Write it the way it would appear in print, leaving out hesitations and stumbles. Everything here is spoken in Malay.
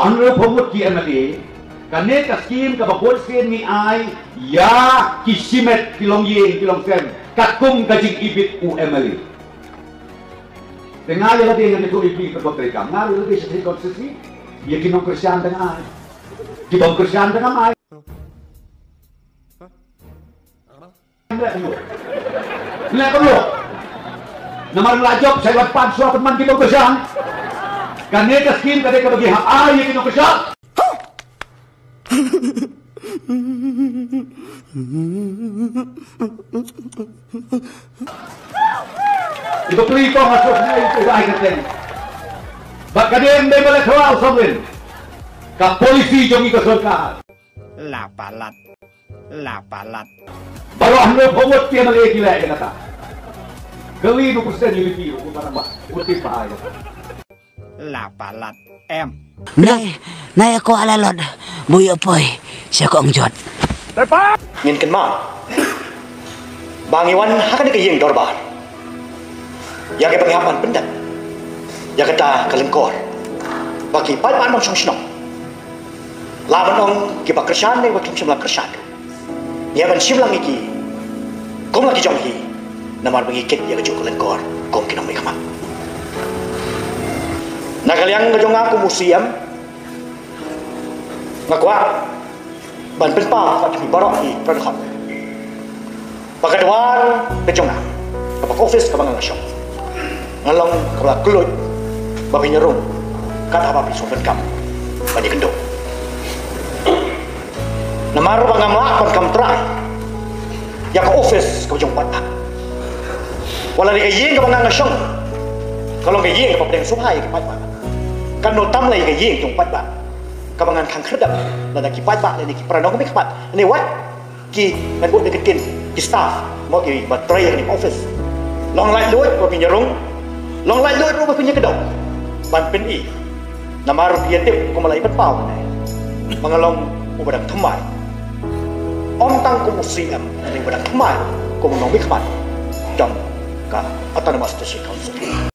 Anu pemut ki MLA kane ka scheme ka bakol sen ni ay ya kisimet kilong yin kilong sen kakum kajing ibit UMLA. Tengah yang dia yang itu ibit berkontrak ngal lebih sedikit konstitusi ya kinong Kristyan dengan ay kibang Kristyan dengan ay nggak perlu nomor lajok saya lepas suatu teman kita Kristyan kane ka scheme kade ka bagi hak ay ya kinong Kristyan. Ibu pelito masuknya itu ay katen. Baka din may malakaw sabin. Ka polisi jong ikasulka. Lapalat. Baru anu pemut tiyan lagi gila ya kata. Geli nu kusen yung video kung parang ba uti pa ay. Lapalat M. Nay ako alalod. Buyo poy. Siya ko ang jod. Ngin kan ma. Bangiwan hakan ka yeng dorbar. Ya ke penghapan pendat. Ya kata kalengkor. Bagi pan mong song laban ong kiba Kristyan ne wakim simla Kristyan. Ya ban simlang iki. Kong lagi jong hi. Namar bangikit ya kejuk kalengkor. Kong kinang may kamat. Nagaliang ngajong aku museum. Ngakwa ban penpa kat mi barok hi pradkhot. Pagadwar kejong kapag office kabang ngasyon. Ngalong kabla kulut babi nyerung kat apa pisau penkam banyak gendong. Namaru bangamla penkam terai. Ya ke office kejong patah. Wala di kayeng kabang ngasyon. Kalau kayeng kapag deng subhai ke patah. Kan notam lagi kayeng jong patah. Kabangan kang kerdak dan ki patah dan ki pranong mi kapat. Ni what? Ki nan buat deketin ki staff mau ki batray di office. Long lai luit babi nyerung. Long lai luit babi nyegedong. Ban pen i namaru piatip ko malay patpaw na mangalong ubadang thamay om tang ko museum ni ubadang thamay ko mong mikmat jong ka autonomous district council.